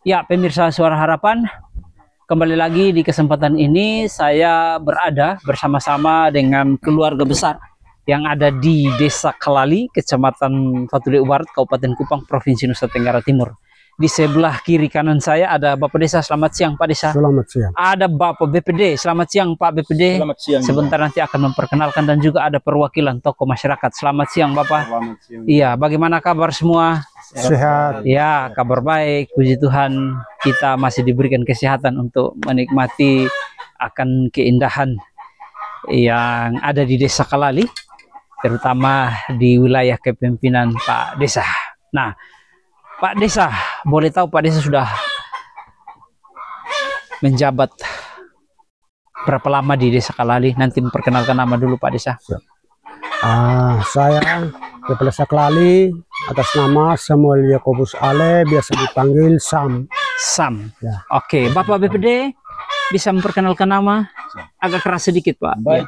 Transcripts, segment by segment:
Ya, pemirsa Suara Harapan, kembali lagi di kesempatan ini saya berada bersama-sama dengan keluarga besar yang ada di Desa Kalali, Kecamatan Fatu Lewu Barat, Kabupaten Kupang, Provinsi Nusa Tenggara Timur. Di sebelah kiri kanan saya ada Bapak Desa. Selamat siang Pak Desa. Selamat siang. Ada Bapak BPD. Selamat siang Pak BPD. Selamat siang. Sebentar nanti akan memperkenalkan, dan juga ada perwakilan tokoh masyarakat. Selamat siang Bapak. Selamat siang. Iya, bagaimana kabar semua? Sehat. Ya, kabar baik. Puji Tuhan, kita masih diberikan kesehatan untuk menikmati akan keindahan yang ada di Desa Kalali, terutama di wilayah kepemimpinan Pak Desa. Nah, Pak Desa, boleh tahu Pak Desa sudah menjabat berapa lama di Desa Kalali? Nanti memperkenalkan nama dulu Pak Desa. Saya Kepala Desa Kalali atas nama Samuel Yakobus Ale, biasa dipanggil Sam. Sam. Ya. Oke, Bapak BPD bisa memperkenalkan nama? Agak keras sedikit Pak. Baik,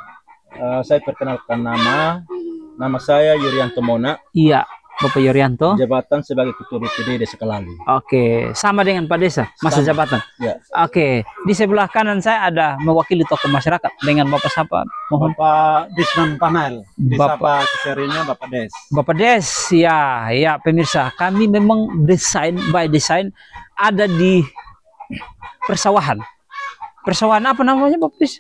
saya perkenalkan nama saya Yurianto Mona, Iya, Bapak Yurianto. jabatan sebagai Ketua BPD Desa Kalali. Oke, sama dengan Pak Desa, masa Sama. jabatan. Ya, Oke, di sebelah kanan saya ada mewakili tokoh masyarakat dengan Bapak siapa? Mohon. Bapak Disman Panel, Bapak. disapa kesehariannya Bapak Des. Bapak Des, ya pemirsa, kami memang by design ada di persawahan. Persawahan apa namanya Bapak Des?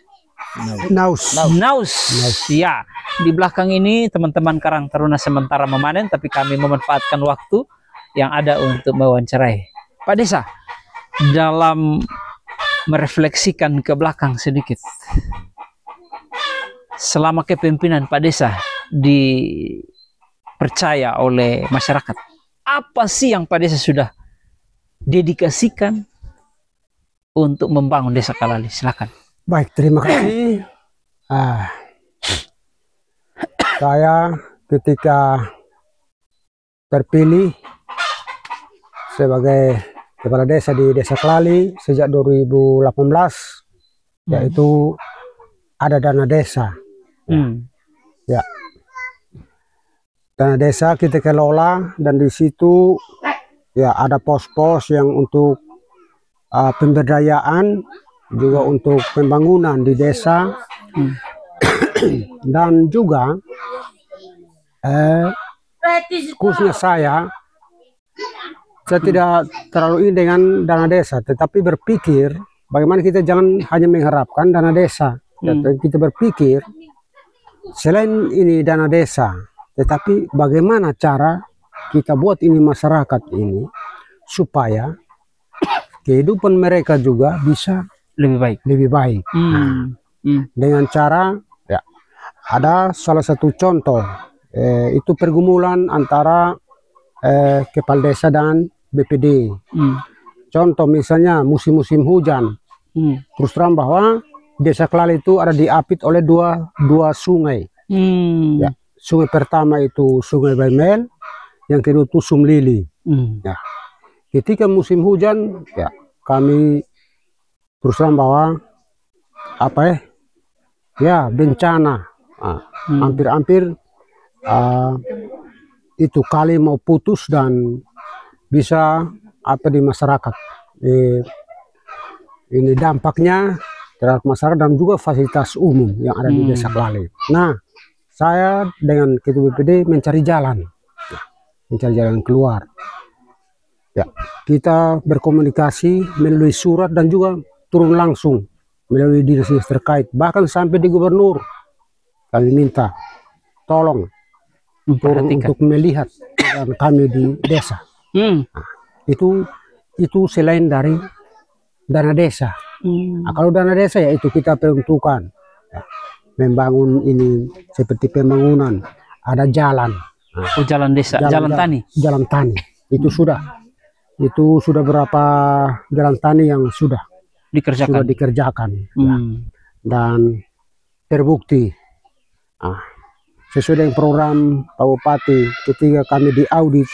Naus. Naus. Ya, di belakang ini teman-teman Karang Taruna sementara memanen, tapi kami memanfaatkan waktu yang ada untuk mewawancarai. Pak Desa, dalam merefleksikan ke belakang sedikit, selama kepemimpinan Pak Desa dipercaya oleh masyarakat, apa sih yang Pak Desa sudah dedikasikan untuk membangun Desa Kalali? Silakan. Baik, terima kasih. Saya ketika terpilih sebagai Kepala Desa di Desa Kalali sejak 2018, yaitu ada dana desa. Ya, dana desa kita kelola, dan di situ ya ada pos-pos yang untuk pemberdayaan, juga untuk pembangunan di desa, dan juga khususnya saya tidak terlalu ini dengan dana desa, tetapi berpikir bagaimana kita jangan hanya mengharapkan dana desa. Kita berpikir selain ini dana desa, tetapi bagaimana cara kita buat ini masyarakat ini supaya kehidupan mereka juga bisa lebih baik. Dengan cara ya, ada salah satu contoh, itu pergumulan antara kepala desa dan BPD. Contoh misalnya musim-musim hujan, terus terang bahwa Desa Kalali itu ada diapit oleh dua sungai. Ya, sungai pertama itu Sungai Baimel, yang kedua itu Sumlili. Ya, ketika musim hujan, ya kami terus terang bahwa bencana, hampir-hampir itu kali mau putus dan bisa di masyarakat. Ini dampaknya terhadap masyarakat dan juga fasilitas umum yang ada di Desa Kalali. Nah, saya dengan Ketua BPD mencari jalan keluar. Ya, kita berkomunikasi melalui surat dan juga turun langsung melalui dinas terkait, bahkan sampai di gubernur kami minta tolong turun untuk melihat kami di desa. Nah, itu selain dari dana desa. Nah, kalau dana desa ya itu kita peruntukkan ya, membangun ini seperti pembangunan, ada jalan. Jalan desa, jalan tani. Jalan tani itu sudah berapa jalan tani yang sudah dikerjakan ya. Dan terbukti sesuai dengan program Pak Bupati ketika kami diaudit,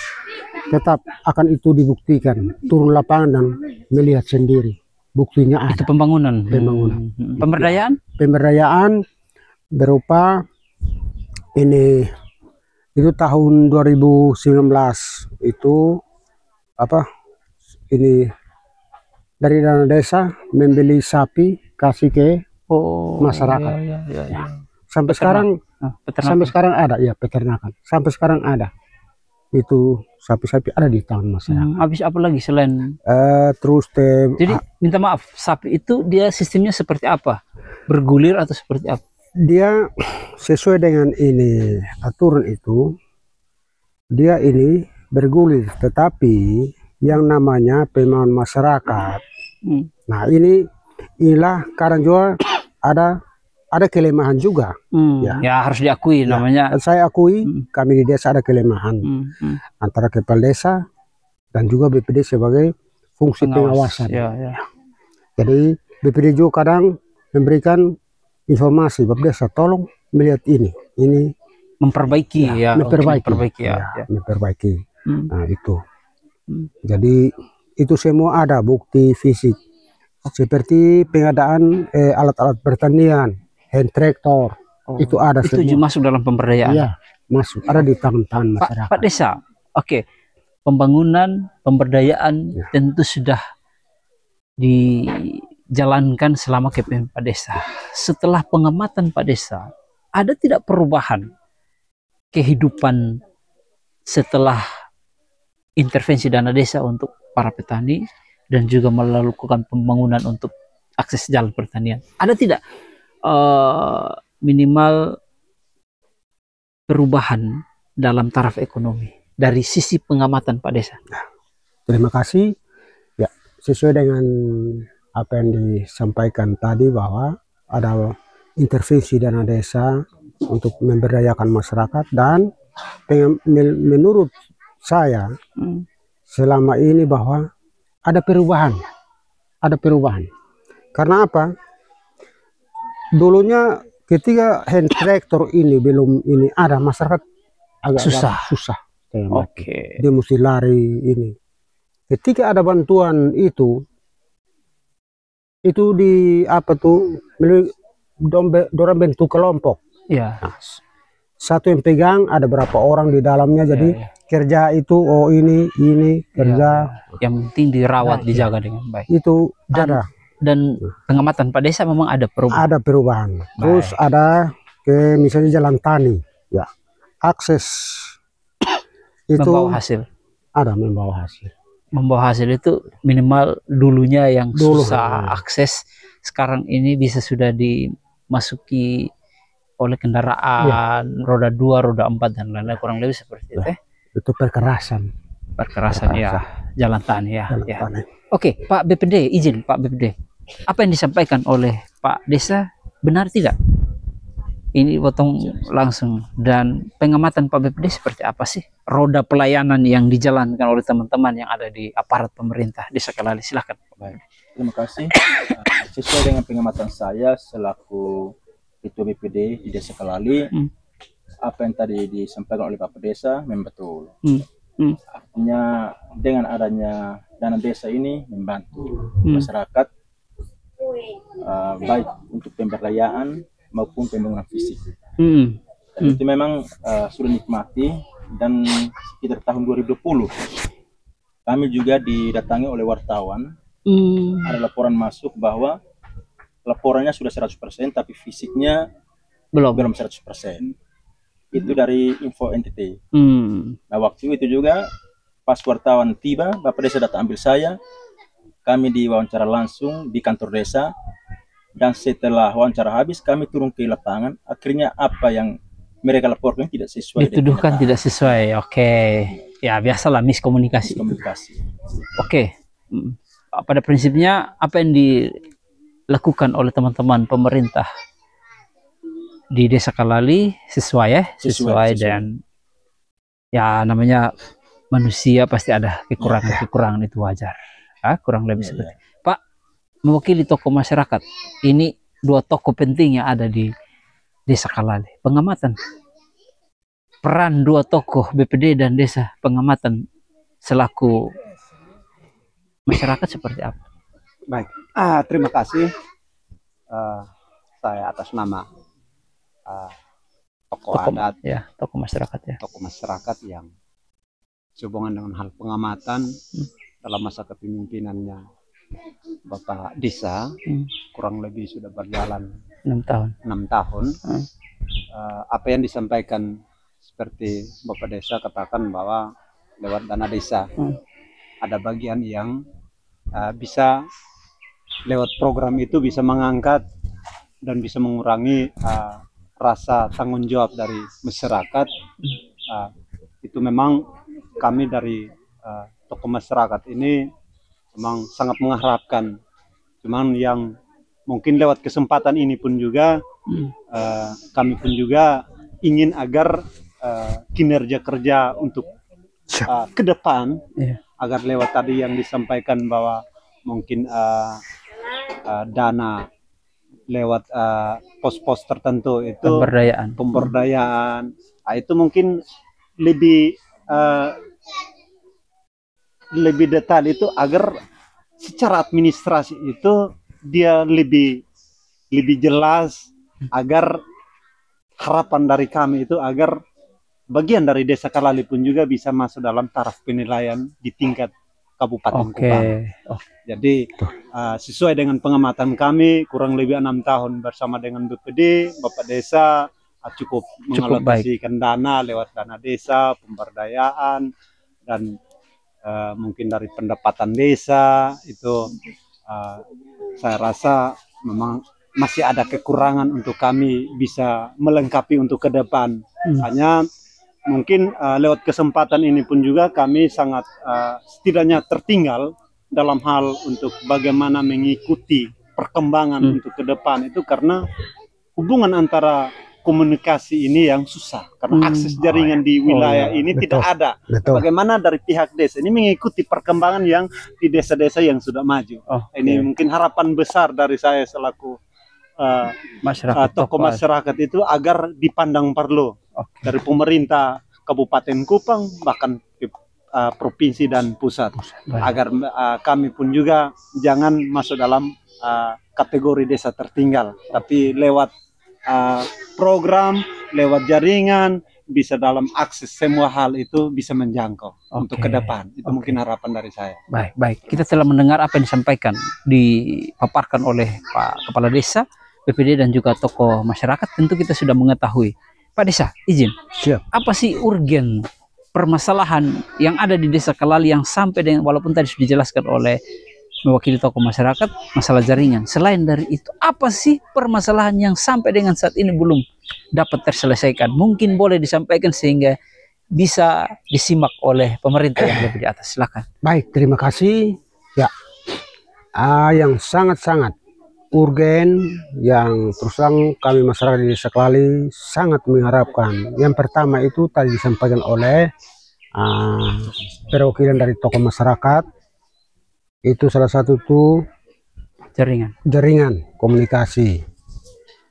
tetap akan itu dibuktikan, turun lapangan dan melihat sendiri buktinya ada. Itu pembangunan. Pemberdayaan berupa ini, itu tahun 2019 itu ini dari dana desa membeli sapi kasih ke masyarakat. Iya. Sampai sekarang ada ya, peternakan. Sampai sekarang ada. Itu sapi-sapi ada di tangan masyarakat. Habis apa lagi selain Jadi minta maaf, sapi itu dia sistemnya seperti apa? Bergulir atau seperti apa? dia sesuai dengan ini aturan itu, dia ini bergulir, tetapi yang namanya pembangunan masyarakat. Nah inilah kadang juga ada kelemahan juga. Ya harus diakui namanya. Saya akui kami di desa ada kelemahan antara kepala desa dan juga BPD sebagai fungsi pengawasan. Jadi BPD juga kadang memberikan informasi Bapak Desa, tolong melihat ini memperbaiki memperbaiki. Nah itu. Jadi itu semua ada bukti fisik seperti pengadaan alat-alat pertanian, hand tractor, itu ada itu semua. Masuk dalam pemberdayaan. Iya, masuk ada di tangan masyarakat. Pak Desa, oke. Pembangunan, pemberdayaan tentu sudah dijalankan selama KPM Pak Desa. Setelah pengamatan Pak Desa, ada tidak perubahan kehidupan setelah intervensi dana desa untuk para petani dan juga melakukan pembangunan untuk akses jalan pertanian? Ada tidak minimal perubahan dalam taraf ekonomi dari sisi pengamatan Pak Desa? Terima kasih. Ya, sesuai dengan apa yang disampaikan tadi bahwa ada intervensi dana desa untuk memberdayakan masyarakat, dan menurut saya selama ini bahwa ada perubahan. Karena apa? Dulunya ketika hand tractor ini belum ini ada, masyarakat agak susah. Oke. Dia mesti lari ini. Ketika ada bantuan itu di apa tuh, dorang bentuk kelompok. Ya. Nah, satu yang pegang, ada berapa orang di dalamnya, jadi kerja itu ini kerja. Yang penting dirawat, dijaga dengan baik. Itu ada. Dan pengamatan Pak Desa memang ada perubahan. Ada perubahan. Terus ada misalnya jalan tani, ya, akses itu membawa hasil. Ada membawa hasil. Membawa hasil itu minimal dulunya yang susah akses, sekarang ini bisa sudah dimasuki oleh kendaraan roda 2, roda 4 dan lain-lain, kurang lebih seperti itu. Itu perkerasan ya, jalan tani ya. Oke, Pak BPD, izin Pak BPD, apa yang disampaikan oleh Pak Desa benar tidak? Ini potong langsung. Dan pengamatan Pak BPD seperti apa sih roda pelayanan yang dijalankan oleh teman-teman yang ada di aparat pemerintah Desa Kelali? Silahkan. Baik, terima kasih. Sesuai dengan pengamatan saya selaku Ketua BPD di Desa Kelali, apa yang tadi disampaikan oleh Bapak Desa memang betul. Artinya dengan adanya dana desa ini membantu masyarakat baik untuk pemberdayaan maupun pembangunan fisik. Itu memang sudah nikmati, dan sekitar tahun 2020 kami juga didatangi oleh wartawan. Ada laporan masuk bahwa laporannya sudah 100%, tapi fisiknya belum 100%. Itu dari info NTT. Nah, waktu itu juga pas wartawan tiba, Bapak Desa datang ambil saya, kami diwawancara langsung di kantor desa, dan setelah wawancara habis kami turun ke lapangan. Akhirnya apa yang mereka laporkan tidak sesuai, dituduhkan tidak sesuai. Oke. Ya biasalah miskomunikasi. Oke. Pada prinsipnya apa yang dilakukan oleh teman-teman pemerintah di Desa Kelali sesuai dan ya namanya manusia pasti ada kekurangan itu wajar. Kurang lebih seperti. Pak, mewakili tokoh masyarakat, ini 2 tokoh penting yang ada di Desa Kelali. Pengamatan peran 2 tokoh BPD dan desa, pengamatan selaku masyarakat seperti apa? Baik, terima kasih. Saya atas nama tokoh adat, tokoh masyarakat yang sehubungan dengan hal pengamatan dalam masa kepemimpinannya Bapak Desa, kurang lebih sudah berjalan 6 tahun. 6 tahun. Apa yang disampaikan seperti Bapak Desa katakan bahwa lewat dana desa ada bagian yang bisa lewat program itu bisa mengangkat dan bisa mengurangi rasa tanggung jawab dari masyarakat. Itu memang kami dari tokoh masyarakat ini memang sangat mengharapkan. Cuman yang mungkin lewat kesempatan ini pun juga kami pun juga ingin agar kinerja kerja untuk ke depan agar lewat tadi yang disampaikan bahwa mungkin dana lewat pos-pos tertentu itu pemberdayaan itu mungkin lebih detail itu agar secara administrasi itu dia lebih jelas, agar harapan dari kami itu agar bagian dari Desa Kalali pun juga bisa masuk dalam taraf penilaian di tingkat Kabupaten Kupang. Jadi sesuai dengan pengamatan kami kurang lebih 6 tahun bersama dengan BPD, Bapak Desa cukup mengalokasikan dana lewat dana desa, pemberdayaan, dan mungkin dari pendapatan desa itu saya rasa memang masih ada kekurangan untuk kami bisa melengkapi untuk ke depan. Hanya mungkin lewat kesempatan ini pun juga kami sangat setidaknya tertinggal dalam hal untuk bagaimana mengikuti perkembangan untuk ke depan itu, karena hubungan antara komunikasi ini yang susah karena akses jaringan di wilayah ini tidak ada. Bagaimana dari pihak desa ini mengikuti perkembangan yang di desa-desa yang sudah maju. Ini mungkin harapan besar dari saya selaku tokoh masyarakat itu agar dipandang perlu dari pemerintah Kabupaten Kupang bahkan provinsi dan pusat, agar kami pun juga jangan masuk dalam kategori desa tertinggal, tapi lewat program, lewat jaringan, bisa dalam akses semua hal itu bisa menjangkau untuk ke depan. Itu mungkin harapan dari saya. Baik. Kita telah mendengar apa yang disampaikan, dipaparkan oleh Pak Kepala Desa, BPD dan juga tokoh masyarakat. Tentu kita sudah mengetahui. Pak Desa, izin. Siap. Apa sih urgen permasalahan yang ada di Desa Kalali yang sampai dengan, walaupun tadi sudah dijelaskan oleh mewakili tokoh masyarakat, masalah jaringan. Selain dari itu, apa sih permasalahan yang sampai dengan saat ini belum dapat terselesaikan? Mungkin boleh disampaikan sehingga bisa disimak oleh pemerintah yang lebih di atas. Silakan. Baik, terima kasih. Ya, yang sangat-sangat urgen yang terus terang kami masyarakat di Desa Kalali sangat mengharapkan. Yang pertama itu tadi disampaikan oleh perwakilan dari tokoh masyarakat. Itu salah satu tuh jaringan komunikasi.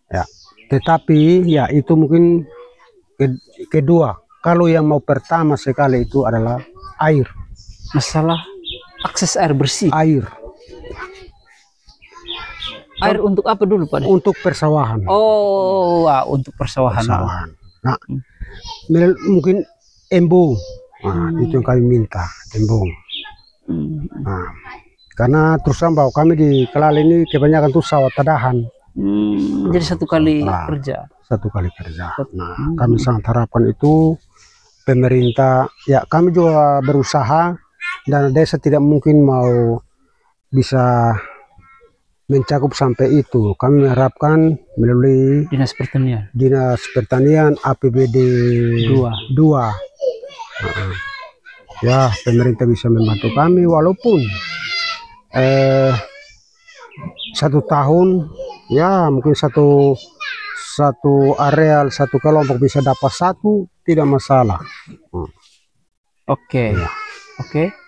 Ya, tetapi ya itu mungkin kedua. Kalau yang mau pertama sekali itu adalah air. Masalah akses air bersih. Air untuk apa dulu Pak? Untuk persawahan. Untuk persawahan. Nah, mungkin embung. Itu yang kami minta, embung. Nah, karena terus terang bahwa kami di Kalali ini kebanyakan tuh sawah tadahan. Jadi satu kali kerja. Nah, kami sangat harapkan itu pemerintah, ya kami juga berusaha dan desa tidak mungkin mau bisa mencakup sampai itu. Kami mengharapkan melalui Dinas Pertanian APBD 2. Ya, pemerintah bisa membantu kami walaupun 1 tahun ya mungkin satu areal, satu kelompok bisa dapat 1 tidak masalah. Oke.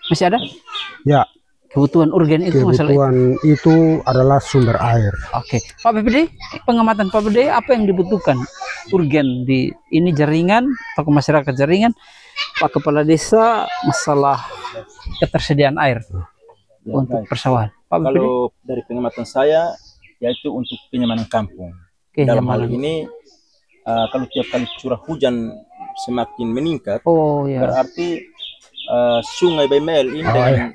Masih ada? Ya. Kebutuhan urgen itu itu adalah sumber air. Pak BPD, pengamatan Pak BPD apa yang dibutuhkan urgen di ini jaringan tokoh masyarakat jaringan, Pak Kepala Desa masalah ketersediaan air untuk persawahan. Pak BPD? Kalau dari pengamatan saya yaitu untuk kenyamanan kampung. Dalam hal ini kalau tiap kali curah hujan semakin meningkat, berarti Sungai Bemel ini dengan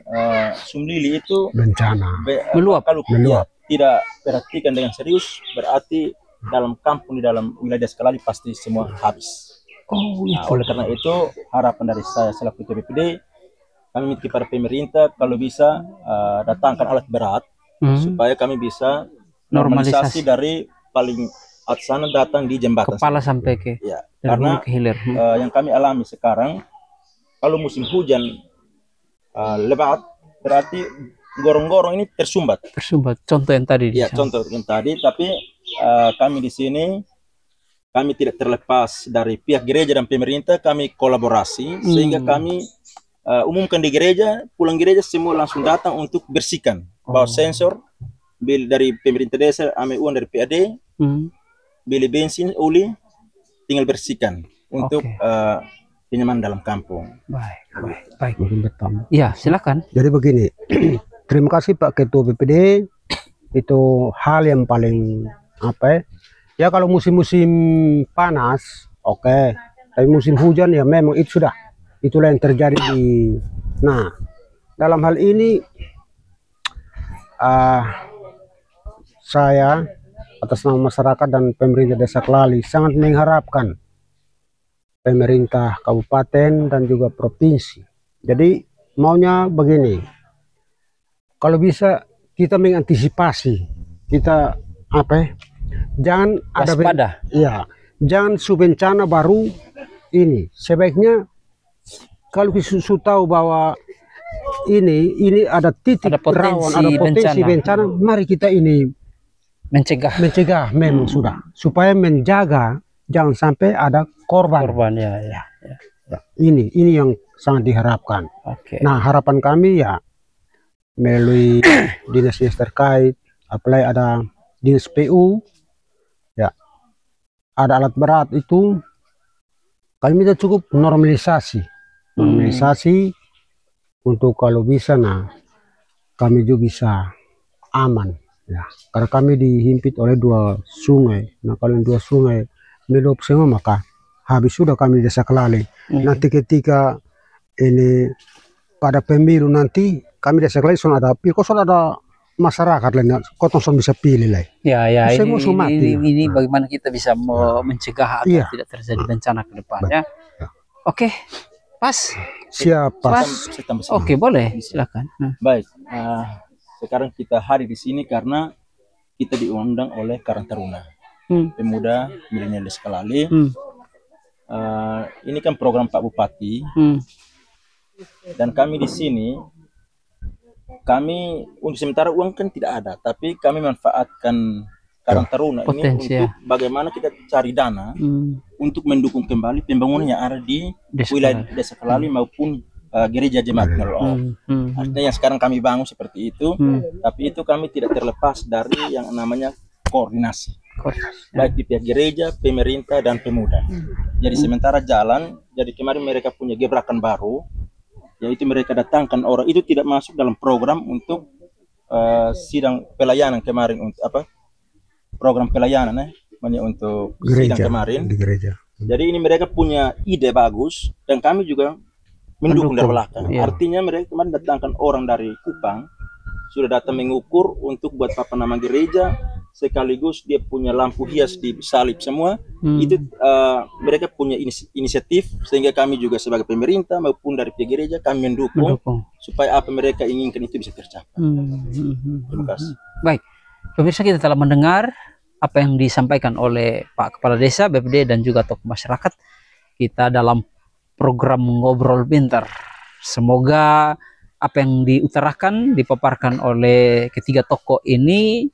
Sumlili itu bencana Meluap. Kalau Meluap. tidak perhatikan dengan serius, berarti dalam kampung di dalam wilayah Desa Kelali pasti semua habis. Nah, oleh karena itu harapan dari saya selaku Ketua BPD, kami minta kepada pemerintah kalau bisa datangkan alat berat supaya kami bisa normalisasi dari paling atas sana datang di jembatan kepala sampai ke ya, dari karena hulu ke hilir. yang kami alami sekarang kalau musim hujan lebat berarti gorong-gorong ini tersumbat. Contoh yang tadi. Ya, contoh yang tadi. Tapi kami di sini kami tidak terlepas dari pihak gereja dan pemerintah. Kami kolaborasi sehingga kami umumkan di gereja, pulang gereja semua langsung datang untuk bersihkan. Bawa sensor, bil dari pemerintah desa, ame uang dari PAD, beli bensin, oli, tinggal bersihkan untuk kenyamanan dalam kampung. Baik. mungkin bertambah. Ya, silakan. Jadi begini, terima kasih Pak Ketua BPD, itu hal yang paling ya kalau musim-musim panas oke, tapi musim hujan ya memang itulah yang terjadi nah dalam hal ini saya atas nama masyarakat dan pemerintah Desa Kelali sangat mengharapkan pemerintah kabupaten dan juga provinsi. Jadi maunya begini, kalau bisa kita mengantisipasi, kita jangan Waspada. jangan bencana baru ini. Sebaiknya kalau kita tahu bahwa ini ada titik rawan, ada potensi bencana, mari kita ini mencegah memang sudah, supaya menjaga jangan sampai ada korban. Ya. Ini yang sangat diharapkan. Nah, harapan kami ya melalui dinas terkait, apalagi ada dinas PU, ya ada alat berat itu, kami minta cukup normalisasi untuk kalau bisa, nah kami juga bisa aman. Ya, karena kami dihimpit oleh 2 sungai. Nah, kalau 2 sungai meluap semua maka habis sudah kami Desa Kelali. Nanti ketika ini pada pemilu nanti kami Desa Kelali ada masyarakat lain, kotong bisa pilih lah. Ya, ini bagaimana kita bisa mencegah agar tidak terjadi bencana ke depannya. Oke, pas. Siap, pas. Oke, boleh, silakan. Baik. Sekarang kita hadir di sini karena kita diundang oleh Karang Taruna, pemuda milenial Desa Kelali. Ini kan program Pak Bupati, dan kami di sini, kami untuk sementara uang kan tidak ada, tapi kami manfaatkan Karang Taruna ini untuk bagaimana kita cari dana untuk mendukung kembali pembangunan yang ada di wilayah Desa Kelali maupun gereja jemaat Nurul. Artinya yang sekarang kami bangun seperti itu, tapi itu kami tidak terlepas dari yang namanya koordinasi, baik di pihak gereja, pemerintah, dan pemuda. Jadi sementara jalan, jadi kemarin mereka punya gebrakan baru, yaitu mereka datangkan orang itu tidak masuk dalam program untuk sidang pelayanan kemarin, untuk program pelayanan untuk sidang kemarin di gereja. Jadi ini mereka punya ide bagus dan kami juga mendukung dari belakang. Artinya mereka kemarin datangkan orang dari Kupang, sudah datang mengukur untuk buat papan nama gereja, sekaligus dia punya lampu hias di salib semua. Itu mereka punya inisiatif, sehingga kami juga sebagai pemerintah maupun dari pihak gereja kami mendukung supaya apa mereka inginkan itu bisa tercapai. Terima kasih. Baik, pemirsa, kita telah mendengar apa yang disampaikan oleh Pak Kepala Desa, BPD, dan juga tokoh masyarakat kita dalam program Ngobrol Pintar. Semoga apa yang diutarakan, dipaparkan oleh ketiga tokoh ini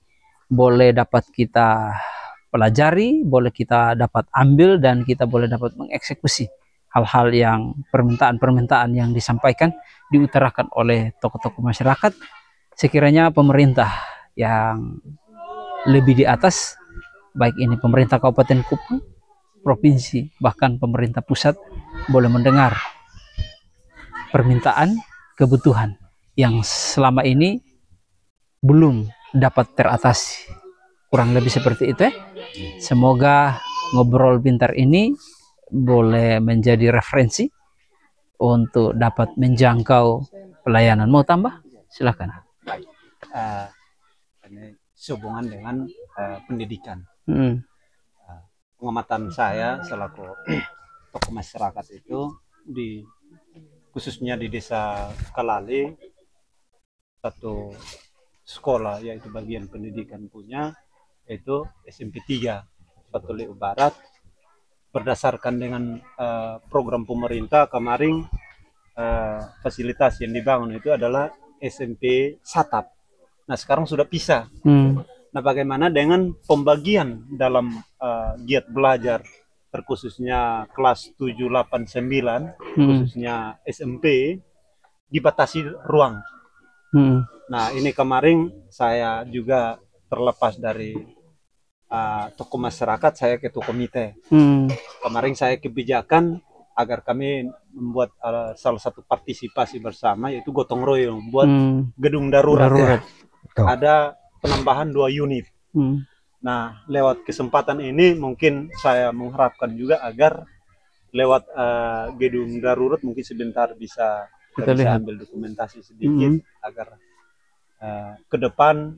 boleh dapat kita pelajari, boleh kita dapat ambil, dan kita boleh dapat mengeksekusi hal-hal yang permintaan-permintaan yang disampaikan, diutarakan oleh tokoh-tokoh masyarakat. Sekiranya pemerintah yang lebih di atas, baik ini pemerintah Kabupaten Kupang, provinsi, bahkan pemerintah pusat, boleh mendengar permintaan, kebutuhan yang selama ini belum dapat teratasi. Kurang lebih seperti itu ya. Semoga Ngobrol Pintar ini boleh menjadi referensi untuk dapat menjangkau pelayanan. Mau tambah? Silakan. Ini sehubungan dengan pendidikan. Pengamatan saya selaku tokoh masyarakat itu khususnya di desa Kalali, satu sekolah yaitu bagian pendidikan punya itu SMP 3 Fatuleu Barat, berdasarkan dengan program pemerintah kemarin, fasilitas yang dibangun itu adalah SMP Satap. Nah sekarang sudah pisah. Nah bagaimana dengan pembagian dalam giat belajar, terkhususnya kelas 7, 8, 9, khususnya SMP, dibatasi ruang. Nah ini kemarin saya juga terlepas dari tokoh masyarakat, saya ketua komite. Kemarin saya kebijakan agar kami membuat salah satu partisipasi bersama, yaitu gotong royong buat gedung darurat. Ada penambahan 2 unit. Nah lewat kesempatan ini mungkin saya mengharapkan juga agar lewat gedung darurat mungkin sebentar kita bisa ambil dokumentasi sedikit agar ke depan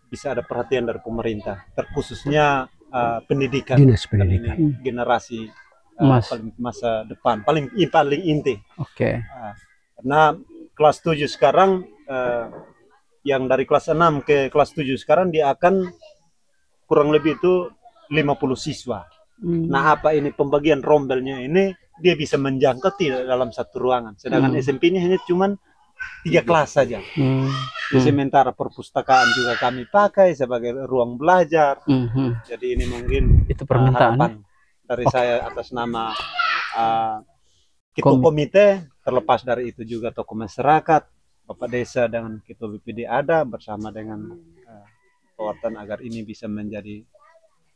bisa ada perhatian dari pemerintah, terkhususnya pendidikan, Dinas pendidikan. Ini generasi masa depan paling inti. Karena kelas 7 sekarang yang dari kelas 6 ke kelas 7 sekarang dia akan kurang lebih itu 50 siswa. Nah apa ini pembagian rombelnya ini dia bisa menjangkau tidak dalam satu ruangan, sedangkan SMP ini hanya cuman 3 kelas saja. Sementara perpustakaan juga kami pakai sebagai ruang belajar. Jadi ini mungkin itu permintaan harapan dari saya atas nama ketua komite, terlepas dari itu juga tokoh masyarakat, Bapak Desa dengan ketua BPD ada bersama dengan kekuatan agar ini bisa menjadi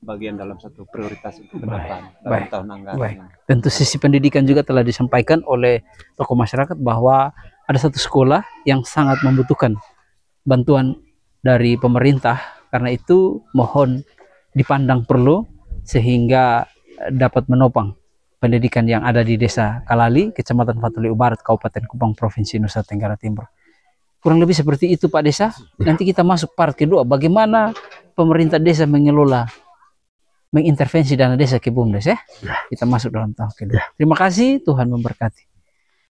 bagian dalam satu prioritas untuk ke depan dalam tahun anggaran. Tentu sisi pendidikan juga telah disampaikan oleh tokoh masyarakat bahwa ada satu sekolah yang sangat membutuhkan bantuan dari pemerintah, karena itu mohon dipandang perlu sehingga dapat menopang pendidikan yang ada di Desa Kalali, Kecamatan Fatuleu Barat, Kabupaten Kupang, Provinsi Nusa Tenggara Timur. Kurang lebih seperti itu Pak Desa. Nanti kita masuk part kedua, bagaimana pemerintah desa mengelola, mengintervensi dana desa ke BUMDes ya. Kita masuk dalam tahap kedua. Terima kasih, Tuhan memberkati.